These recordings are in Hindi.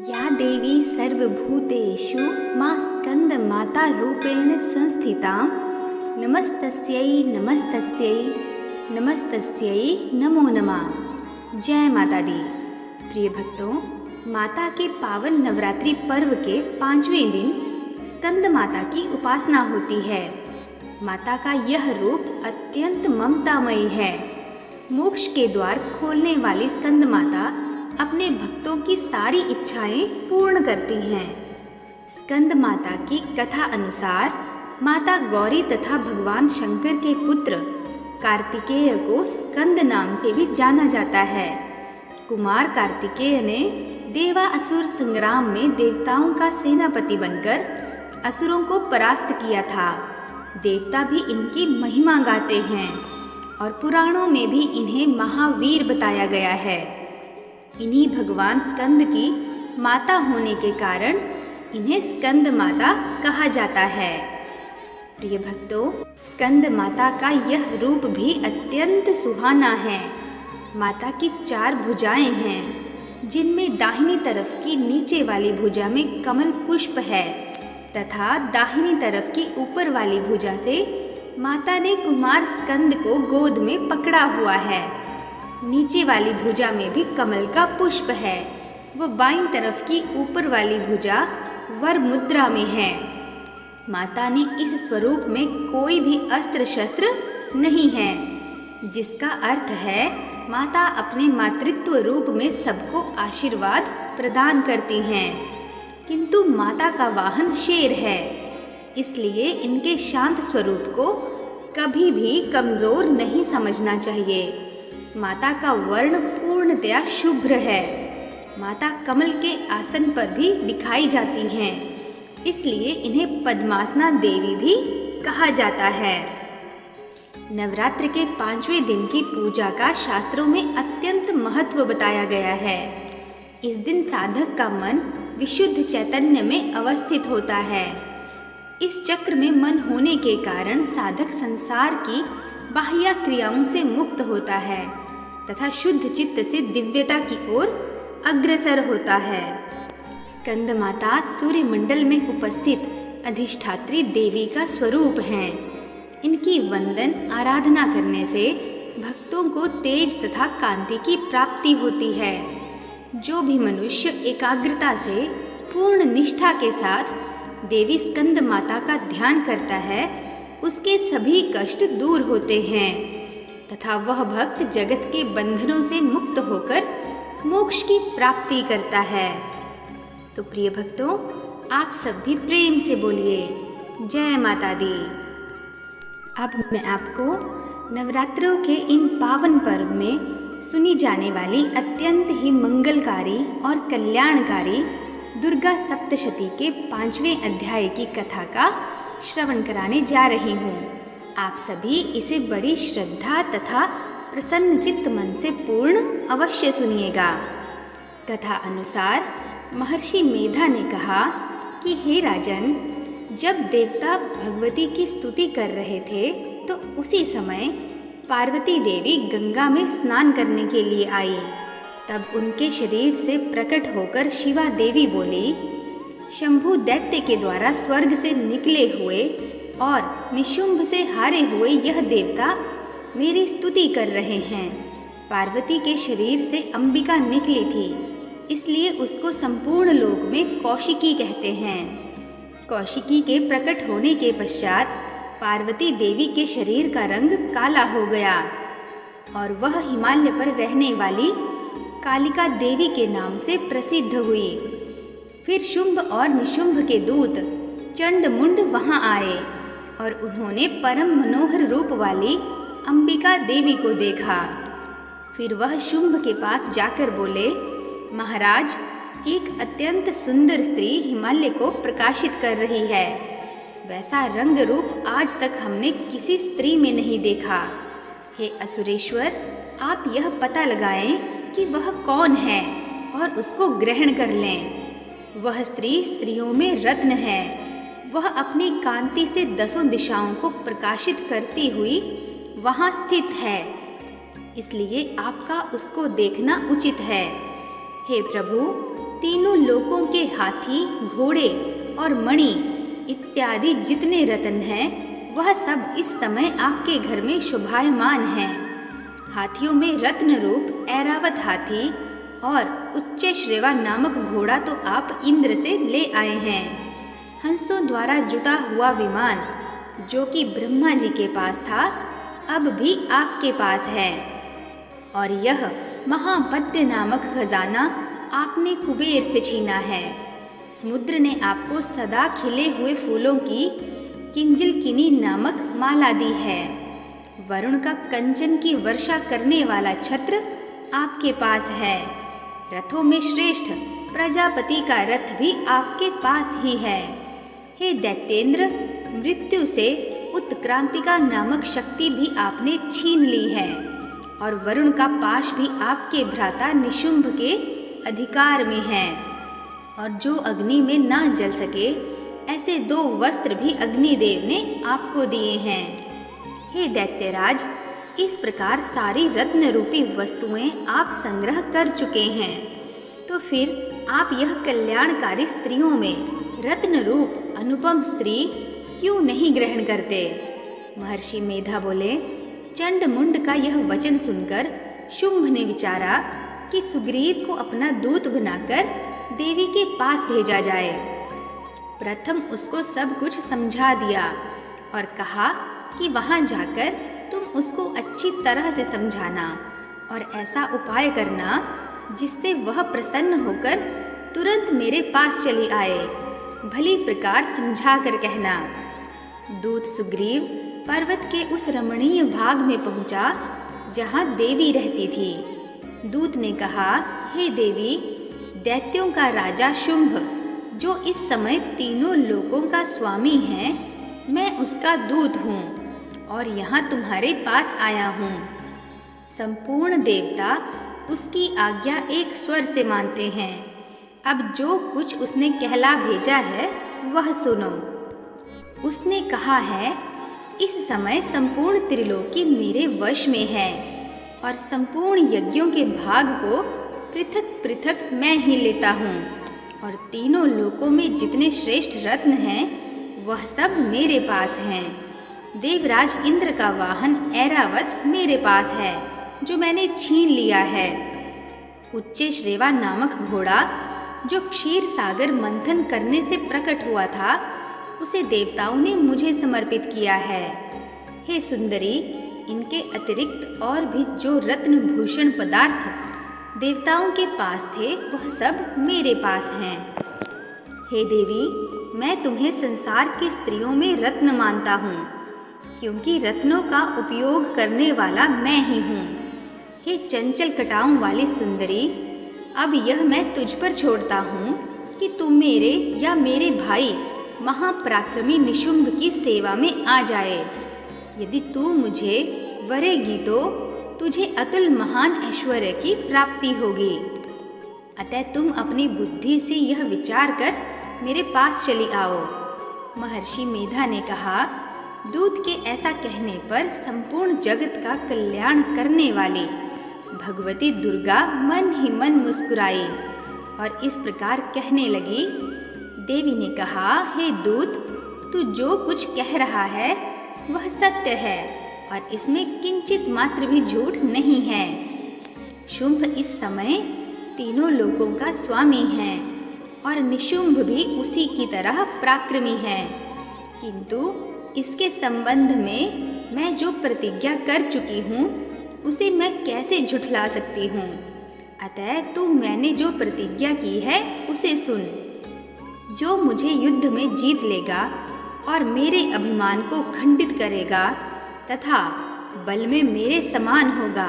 या देवी सर्वभूतेषु मां स्कन्दमातारूपेण संस्थितां नमस्तस्यै नमस्तस्यै नमस्तस्यै नमो नमः। जय माता दी। प्रिय भक्तों, माता के पावन नवरात्रि पर्व के 5वें दिन स्कंद माता की उपासना होती है। माता का यह रूप अत्यंत ममतामयी है। मोक्ष के द्वार खोलने वाली स्कंद माता अपने भक्तों की सारी इच्छाएं पूर्ण करती हैं। स्कंद माता की कथा अनुसार माता गौरी तथा भगवान शंकर के पुत्र कार्तिकेय को स्कंद नाम से भी जाना जाता है। कुमार कार्तिकेय ने देवासुर संग्राम में देवताओं का सेनापति बनकर असुरों को परास्त किया था। देवता भी इनकी महिमा गाते हैं और पुराणों में भी इन्हें महावीर बताया गया है। इन्हीं भगवान स्कंद की माता होने के कारण इन्हें स्कंद माता कहा जाता है। प्रिय भक्तों, स्कंद माता का यह रूप भी अत्यंत सुहाना है। माता की 4 भुजाएं हैं, जिनमें दाहिनी तरफ की नीचे वाली भुजा में कमल पुष्प है तथा दाहिनी तरफ की ऊपर वाली भुजा से माता ने कुमार स्कंद को गोद में पकड़ा हुआ है। नीचे वाली भुजा में भी कमल का पुष्प है। वो बाईं तरफ की ऊपर वाली भुजा वर मुद्रा में है। माता ने इस स्वरूप में कोई भी अस्त्र शस्त्र नहीं है, जिसका अर्थ है माता अपने मातृत्व रूप में सबको आशीर्वाद प्रदान करती हैं। किंतु माता का वाहन शेर है, इसलिए इनके शांत स्वरूप को कभी भी कमज़ोर नहीं समझना चाहिए। माता का वर्ण पूर्णतया शुभ्र है। माता कमल के आसन पर भी दिखाई जाती हैं, इसलिए इन्हें पद्मासना देवी भी कहा जाता है। नवरात्र के 5वें दिन की पूजा का शास्त्रों में अत्यंत महत्व बताया गया है। इस दिन साधक का मन विशुद्ध चैतन्य में अवस्थित होता है। इस चक्र में मन होने के कारण साधक संसार की बाह्य क्रियाओं से मुक्त होता है तथा शुद्ध चित्त से दिव्यता की ओर अग्रसर होता है। स्कंद माता सूर्य मंडल में उपस्थित अधिष्ठात्री देवी का स्वरूप हैं। इनकी वंदन आराधना करने से भक्तों को तेज तथा कांति की प्राप्ति होती है। जो भी मनुष्य एकाग्रता से पूर्ण निष्ठा के साथ देवी स्कंद माता का ध्यान करता है, उसके सभी कष्ट दूर होते हैं तथा वह भक्त जगत के बंधनों से मुक्त होकर मोक्ष की प्राप्ति करता है। तो प्रिय भक्तों, आप सब भी प्रेम से बोलिए जय माता दी। अब मैं आपको नवरात्रों के इन पावन पर्व में सुनी जाने वाली अत्यंत ही मंगलकारी और कल्याणकारी दुर्गा सप्तशती के 5वें अध्याय की कथा का श्रवण कराने जा रही हूँ। आप सभी इसे बड़ी श्रद्धा तथा प्रसन्न चित्त मन से पूर्ण अवश्य सुनिएगा। कथा अनुसार महर्षि मेधा ने कहा कि हे राजन, जब देवता भगवती की स्तुति कर रहे थे तो उसी समय पार्वती देवी गंगा में स्नान करने के लिए आई। तब उनके शरीर से प्रकट होकर शिवा देवी बोली, शंभु दैत्य के द्वारा स्वर्ग से निकले हुए और निशुंभ से हारे हुए यह देवता मेरी स्तुति कर रहे हैं। पार्वती के शरीर से अंबिका निकली थी, इसलिए उसको संपूर्ण लोक में कौशिकी कहते हैं। कौशिकी के प्रकट होने के पश्चात पार्वती देवी के शरीर का रंग काला हो गया और वह हिमालय पर रहने वाली कालिका देवी के नाम से प्रसिद्ध हुई। फिर शुंभ और निशुंभ के दूत चंड मुंड वहां आए और उन्होंने परम मनोहर रूप वाली अंबिका देवी को देखा। फिर वह शुंभ के पास जाकर बोले, महाराज, एक अत्यंत सुंदर स्त्री हिमालय को प्रकाशित कर रही है। वैसा रंग रूप आज तक हमने किसी स्त्री में नहीं देखा। हे असुरेश्वर, आप यह पता लगाएं कि वह कौन है और उसको ग्रहण कर लें। वह स्त्री स्त्रियों में रत्न है। वह अपनी कांति से 10 दिशाओं को प्रकाशित करती हुई वहाँ स्थित है, इसलिए आपका उसको देखना उचित है। हे प्रभु, तीनों लोकों के हाथी, घोड़े और मणि इत्यादि जितने रत्न हैं, वह सब इस समय आपके घर में शोभायमान हैं। हाथियों में रत्न रूप ऐरावत हाथी और उच्चैश्रवा नामक घोड़ा तो आप इंद्र से ले आए हैं। हंसों द्वारा जुता हुआ विमान जो कि ब्रह्मा जी के पास था, अब भी आपके पास है। और यह महापद्य नामक खजाना आपने कुबेर से छीना है। समुद्र ने आपको सदा खिले हुए फूलों की किंजलकिनी नामक माला दी है। वरुण का कंचन की वर्षा करने वाला छत्र आपके पास है। रथों में श्रेष्ठ प्रजापति का रथ भी आपके पास ही है। हे दैत्येंद्र, मृत्यु से उत्क्रांतिका नामक शक्ति भी आपने छीन ली है और वरुण का पाश भी आपके भ्राता निशुंभ के अधिकार में है। और जो अग्नि में ना जल सके, ऐसे 2 वस्त्र भी अग्निदेव ने आपको दिए हैं। हे दैत्यराज, इस प्रकार सारी रत्न रूपी वस्तुएं आप संग्रह कर चुके हैं, तो फिर आप यह कल्याणकारी स्त्रियों में रत्न रूप अनुपम स्त्री क्यों नहीं ग्रहण करते? महर्षि मेधा बोले, चंड मुंड का यह वचन सुनकर शुंभ ने विचारा कि सुग्रीव को अपना दूत बनाकर देवी के पास भेजा जाए। प्रथम उसको सब कुछ समझा दिया और कहा कि वहां जाकर तुम उसको अच्छी तरह से समझाना और ऐसा उपाय करना जिससे वह प्रसन्न होकर तुरंत मेरे पास चली आए। भली प्रकार समझा कर कहना। दूत सुग्रीव पर्वत के उस रमणीय भाग में पहुंचा जहां देवी रहती थी। दूत ने कहा, हे देवी, दैत्यों का राजा शुंभ जो इस समय तीनों लोकों का स्वामी है, मैं उसका दूत हूँ और यहाँ तुम्हारे पास आया हूँ। संपूर्ण देवता उसकी आज्ञा एक स्वर से मानते हैं। अब जो कुछ उसने कहला भेजा है वह सुनो। उसने कहा है, इस समय संपूर्ण त्रिलोकी मेरे वश में है और संपूर्ण यज्ञों के भाग को पृथक पृथक मैं ही लेता हूँ और तीनों लोकों में जितने श्रेष्ठ रत्न हैं वह सब मेरे पास हैं। देवराज इंद्र का वाहन ऐरावत मेरे पास है जो मैंने छीन लिया है। उच्चैश्रवा नामक घोड़ा जो क्षीर सागर मंथन करने से प्रकट हुआ था, उसे देवताओं ने मुझे समर्पित किया है। हे सुंदरी, इनके अतिरिक्त और भी जो रत्न भूषण पदार्थ देवताओं के पास थे वह सब मेरे पास हैं। हे देवी, मैं तुम्हें संसार की स्त्रियों में रत्न मानता हूँ, क्योंकि रत्नों का उपयोग करने वाला मैं ही हूँ। हे चंचल कटाओं वाली सुंदरी, अब यह मैं तुझ पर छोड़ता हूँ कि तुम मेरे या मेरे भाई महापराक्रमी निशुंभ की सेवा में आ जाए। यदि तू मुझे वरेगी तो तुझे अतुल महान ऐश्वर्य की प्राप्ति होगी। अतः तुम अपनी बुद्धि से यह विचार कर मेरे पास चली आओ। महर्षि मेधा ने कहा, दूत के ऐसा कहने पर संपूर्ण जगत का कल्याण करने वाली भगवती दुर्गा मन ही मन मुस्कुराई और इस प्रकार कहने लगी। देवी ने कहा, हे दूत, तू जो कुछ कह रहा है वह सत्य है और इसमें किंचित मात्र भी झूठ नहीं है। शुंभ इस समय तीनों लोकों का स्वामी है और निशुंभ भी उसी की तरह पराक्रमी है, किंतु इसके संबंध में मैं जो प्रतिज्ञा कर चुकी हूँ उसे मैं कैसे झुठला सकती हूँ। अतः तू मैंने जो प्रतिज्ञा की है उसे सुन। जो मुझे युद्ध में जीत लेगा और मेरे अभिमान को खंडित करेगा तथा बल में मेरे समान होगा,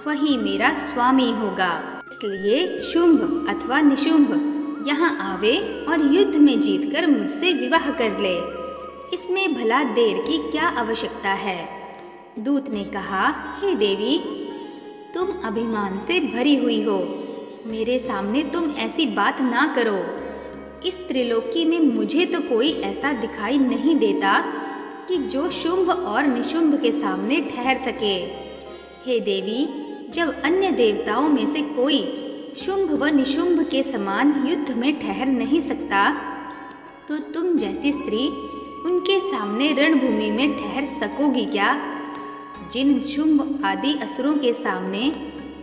वही मेरा स्वामी होगा। इसलिए शुंभ अथवा निशुंभ यहाँ आवे और युद्ध में जीतकर मुझसे विवाह कर ले। इसमें भला देर की क्या आवश्यकता है? दूत ने कहा, हे देवी, तुम अभिमान से भरी हुई हो, मेरे सामने तुम ऐसी बात ना करो। इस त्रिलोकी में मुझे तो कोई ऐसा दिखाई नहीं देता कि जो शुंभ और निशुंभ के सामने ठहर सके। हे देवी, जब अन्य देवताओं में से कोई शुंभ व निशुंभ के समान युद्ध में ठहर नहीं सकता, तो तुम जैसी स्त्री उनके सामने रणभूमि में ठहर सकोगी क्या? जिन शुंभ आदि असुरों के सामने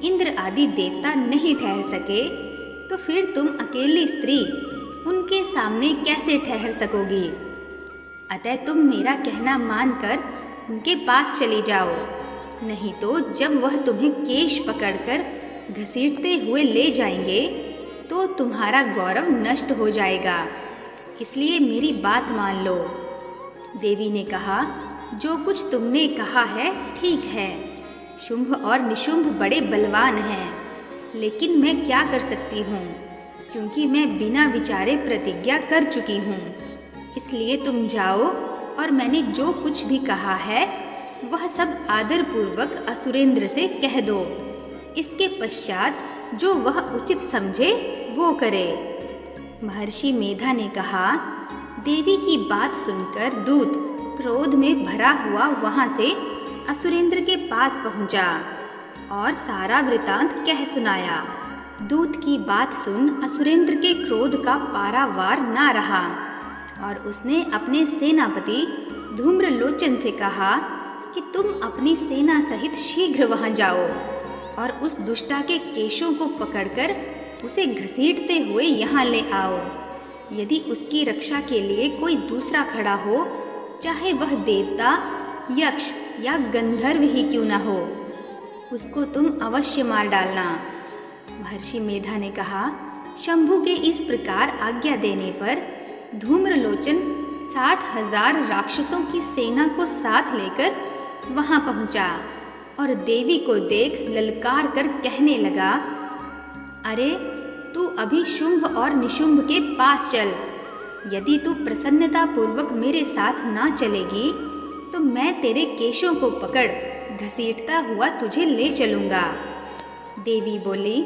इंद्र आदि देवता नहीं ठहर सके, तो फिर तुम अकेली स्त्री उनके सामने कैसे ठहर सकोगी? अतः तुम मेरा कहना मानकर उनके पास चली जाओ, नहीं तो जब वह तुम्हें केश पकड़कर घसीटते हुए ले जाएंगे तो तुम्हारा गौरव नष्ट हो जाएगा। इसलिए मेरी बात मान लो। देवी ने कहा, जो कुछ तुमने कहा है ठीक है। शुंभ और निशुंभ बड़े बलवान हैं, लेकिन मैं क्या कर सकती हूँ, क्योंकि मैं बिना विचारे प्रतिज्ञा कर चुकी हूँ। इसलिए तुम जाओ और मैंने जो कुछ भी कहा है वह सब आदरपूर्वक असुरेंद्र से कह दो। इसके पश्चात जो वह उचित समझे वो करे। महर्षि मेधा ने कहा, देवी की बात सुनकर दूत क्रोध में भरा हुआ वहां से असुरेंद्र के पास पहुंचा और सारा वृतांत कह सुनाया। दूत की बात सुन असुरेंद्र के क्रोध का पारावार ना रहा और उसने अपने सेनापति धूम्रलोचन से कहा कि तुम अपनी सेना सहित शीघ्र वहां जाओ और उस दुष्टा के केशों को पकड़कर उसे घसीटते हुए यहाँ ले आओ। यदि उसकी रक्षा के लिए कोई दूसरा खड़ा हो, चाहे वह देवता, यक्ष या गंधर्व ही क्यों न हो, उसको तुम अवश्य मार डालना। महर्षि मेधा ने कहा, शंभु के इस प्रकार आज्ञा देने पर धूम्रलोचन 60,000 राक्षसों की सेना को साथ लेकर वहां पहुंचा और देवी को देख ललकार कर कहने लगा, अरे तू अभी शुंभ और निशुंभ के पास चल। यदि तू प्रसन्नता पूर्वक मेरे साथ ना चलेगी तो मैं तेरे केशों को पकड़ घसीटता हुआ तुझे ले चलूंगा। देवी बोली,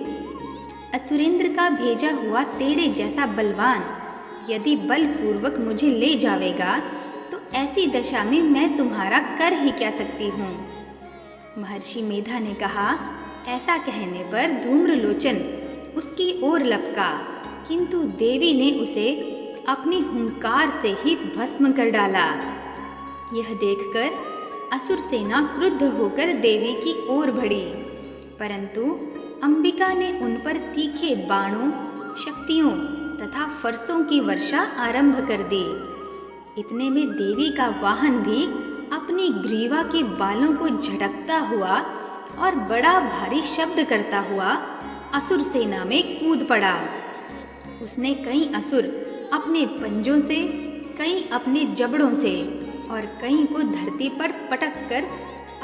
असुरेंद्र का भेजा हुआ तेरे जैसा बलवान यदि बलपूर्वक मुझे ले जावेगा तो ऐसी दशा में मैं तुम्हारा कर ही क्या सकती हूँ। महर्षि मेधा ने कहा, ऐसा कहने पर धूम्रलोचन उसकी ओर लपका, किंतु देवी ने उसे अपनी हुंकार से ही भस्म कर डाला। यह देखकर असुर सेना क्रुद्ध होकर देवी की ओर बढ़ी, परंतु अंबिका ने उन पर तीखे बाणों, शक्तियों तथा फरसों की वर्षा आरंभ कर दी। इतने में देवी का वाहन भी अपनी ग्रीवा के बालों को झटकता हुआ और बड़ा भारी शब्द करता हुआ असुर सेना में कूद पड़ा। उसने कई असुर अपने पंजों से, कई अपने जबड़ों से और कई को धरती पर पटक कर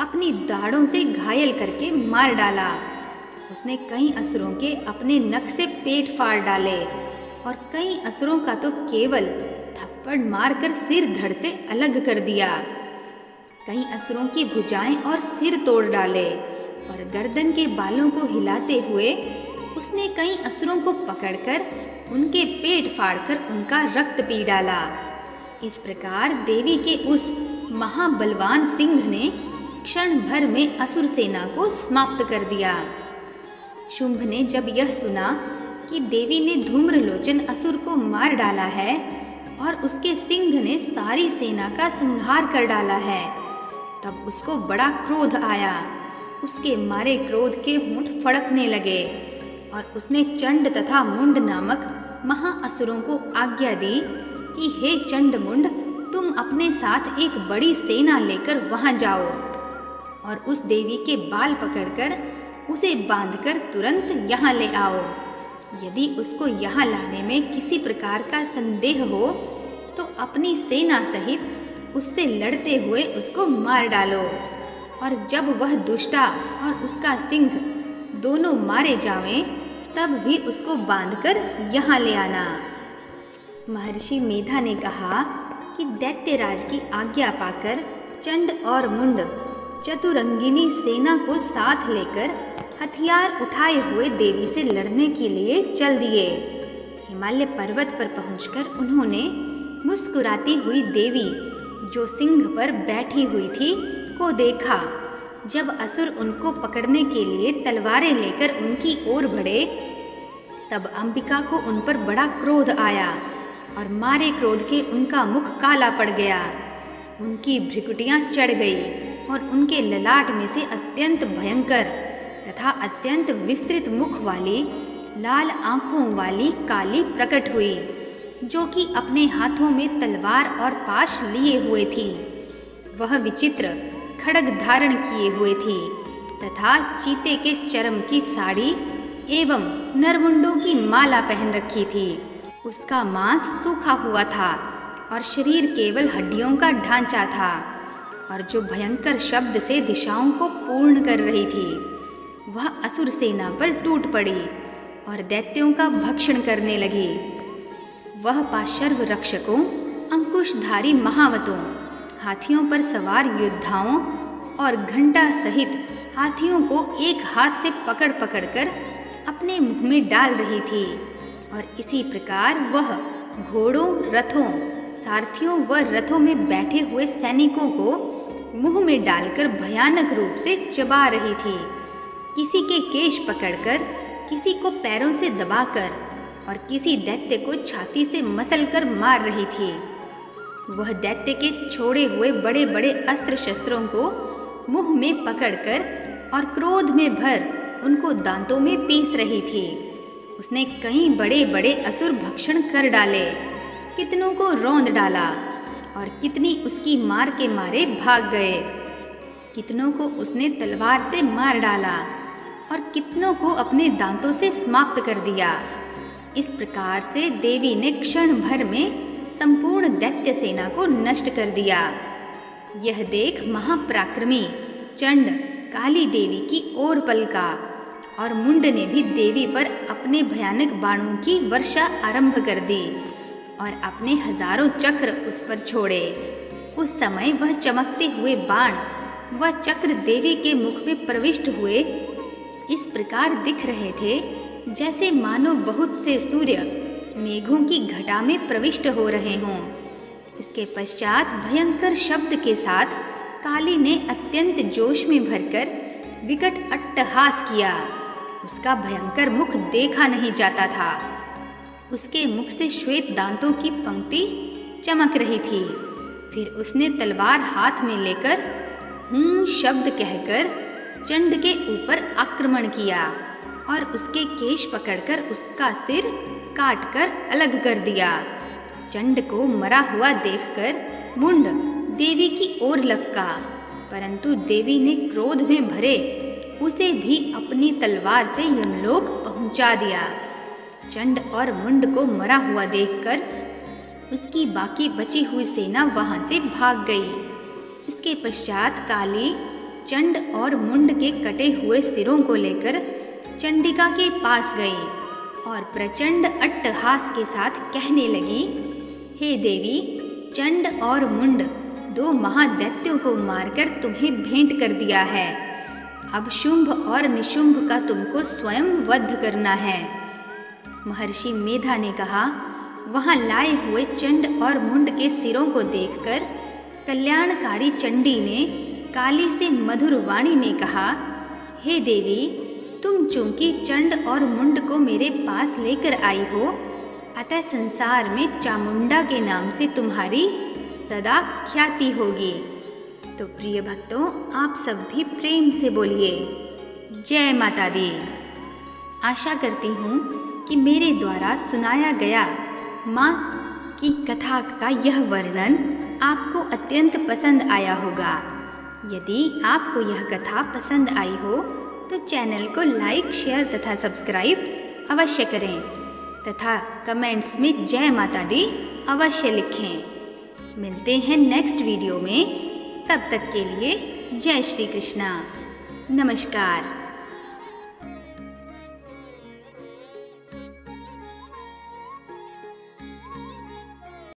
अपनी दाढ़ों से घायल करके मार डाला। उसने कई असुरों के अपने नख से पेट फाड़ डाले और कई असुरों का तो केवल थप्पड़ मारकर सिर धड़ से अलग कर दिया। कई असुरों की भुजाएं और सिर तोड़ डाले और गर्दन के बालों को हिलाते हुए उसने कई असुरों को पकड़कर उनके पेट फाड़कर उनका रक्त पी डाला। इस प्रकार देवी के उस महाबलवान सिंह ने क्षण भर में असुर सेना को समाप्त कर दिया। शुंभ ने जब यह सुना कि देवी ने धूम्रलोचन असुर को मार डाला है और उसके सिंह ने सारी सेना का संहार कर डाला है, तब उसको बड़ा क्रोध आया। उसके मारे क्रोध के होंठ फड़कने लगे और उसने चंड तथा मुंड नामक महाअसुरों को आज्ञा दी कि हे चंड मुंड, तुम अपने साथ एक बड़ी सेना लेकर वहां जाओ और उस देवी के बाल पकड़कर उसे बांधकर तुरंत यहाँ ले आओ। यदि उसको यहाँ लाने में किसी प्रकार का संदेह हो तो अपनी सेना सहित उससे लड़ते हुए उसको मार डालो और जब वह दुष्टा और उसका सिंह दोनों मारे जावें तब भी उसको बांधकर यहाँ ले आना। महर्षि मेधा ने कहा कि दैत्यराज की आज्ञा पाकर चंड और मुंड चतुरंगिनी सेना को साथ लेकर हथियार उठाए हुए देवी से लड़ने के लिए चल दिए। हिमालय पर्वत पर पहुंचकर उन्होंने मुस्कुराती हुई देवी जो सिंह पर बैठी हुई थी को देखा। जब असुर उनको पकड़ने के लिए तलवारें लेकर उनकी ओर बढ़े तब अंबिका को उन पर बड़ा क्रोध आया और मारे क्रोध के उनका मुख काला पड़ गया। उनकी भ्रिकुटियाँ चढ़ गई और उनके ललाट में से अत्यंत भयंकर तथा अत्यंत विस्तृत मुख वाली लाल आँखों वाली काली प्रकट हुई, जो कि अपने हाथों में तलवार और पाश लिए हुए थी। वह विचित्र खड्ग धारण किए हुए थी तथा चीते के चर्म की साड़ी एवं नरमुंडों की माला पहन रखी थी। उसका मांस सूखा हुआ था और शरीर केवल हड्डियों का ढांचा था, और जो भयंकर शब्द से दिशाओं को पूर्ण कर रही थी। वह असुर सेना पर टूट पड़ी और दैत्यों का भक्षण करने लगी। वह पाशर्व रक्षकों, अंकुशधारी महावतों, हाथियों पर सवार योद्धाओं और घंटा सहित हाथियों को एक हाथ से पकड़ पकड़ कर अपने मुंह में डाल रही थी। और इसी प्रकार वह घोड़ों, रथों, सारथियों व रथों में बैठे हुए सैनिकों को मुंह में डालकर भयानक रूप से चबा रही थी। किसी के केश पकड़कर, किसी को पैरों से दबाकर और किसी दैत्य को छाती से मसलकर मार रही थी। वह दैत्य के छोड़े हुए बड़े बड़े अस्त्र शस्त्रों को मुंह में पकड़कर और क्रोध में भर उनको दांतों में पीस रही थी। उसने कई बड़े बड़े असुर भक्षण कर डाले, कितनों को रौंद डाला और कितनी उसकी मार के मारे भाग गए। कितनों को उसने तलवार से मार डाला और कितनों को अपने दांतों से समाप्त कर दिया। इस प्रकार से देवी ने क्षण भर में संपूर्ण दैत्य सेना को नष्ट कर दिया। यह देख महापराक्रमी चंड काली देवी की ओर पलका और मुंड ने भी देवी पर अपने भयानक बाणों की वर्षा आरंभ कर दी और अपने हजारों चक्र उस पर छोड़े। उस समय वह चमकते हुए बाण व चक्र देवी के मुख में प्रविष्ट हुए इस प्रकार दिख रहे थे, जैसे मानो बहुत से सूर्य मेघों की घटा में प्रविष्ट हो रहे हों। इसके पश्चात भयंकर शब्द के साथ काली ने अत्यंत जोश में भरकर विकट अट्टहास किया। उसका भयंकर मुख देखा नहीं जाता था। उसके मुख से श्वेत दांतों की पंक्ति चमक रही थी। फिर उसने तलवार हाथ में लेकर हूँ शब्द कहकर चंड के ऊपर आक्रमण किया और उसके केश पकड़कर उसका सिर काटकर अलग कर दिया। चंड को मरा हुआ देखकर मुंड देवी की ओर लपका, परंतु देवी ने क्रोध में भरे उसे भी अपनी तलवार से यमलोक पहुंचा दिया। चंड और मुंड को मरा हुआ देखकर उसकी बाकी बची हुई सेना वहां से भाग गई। इसके पश्चात काली चंड और मुंड के कटे हुए सिरों को लेकर चंडिका के पास गई और प्रचंड अट्टहास के साथ कहने लगी, हे देवी, चंड और मुंड दो महादैत्यों को मारकर तुम्हें भेंट कर दिया है। अब शुंभ और निशुंभ का तुमको स्वयं वध करना है। महर्षि मेधा ने कहा, वहां लाए हुए चंड और मुंड के सिरों को देखकर कल्याणकारी चंडी ने काली से मधुर वाणी में कहा, हे देवी, तुम चूंकि चंड और मुंड को मेरे पास लेकर आई हो, अतः संसार में चामुंडा के नाम से तुम्हारी सदा ख्याति होगी। तो प्रिय भक्तों, आप सब भी प्रेम से बोलिए जय माता दी। आशा करती हूँ कि मेरे द्वारा सुनाया गया माँ की कथा का यह वर्णन आपको अत्यंत पसंद आया होगा। यदि आपको यह कथा पसंद आई हो तो चैनल को लाइक, शेयर तथा सब्सक्राइब अवश्य करें तथा कमेंट्स में जय माता दी अवश्य लिखें। मिलते हैं नेक्स्ट वीडियो में, तब तक के लिए जय श्री कृष्णा। नमस्कार।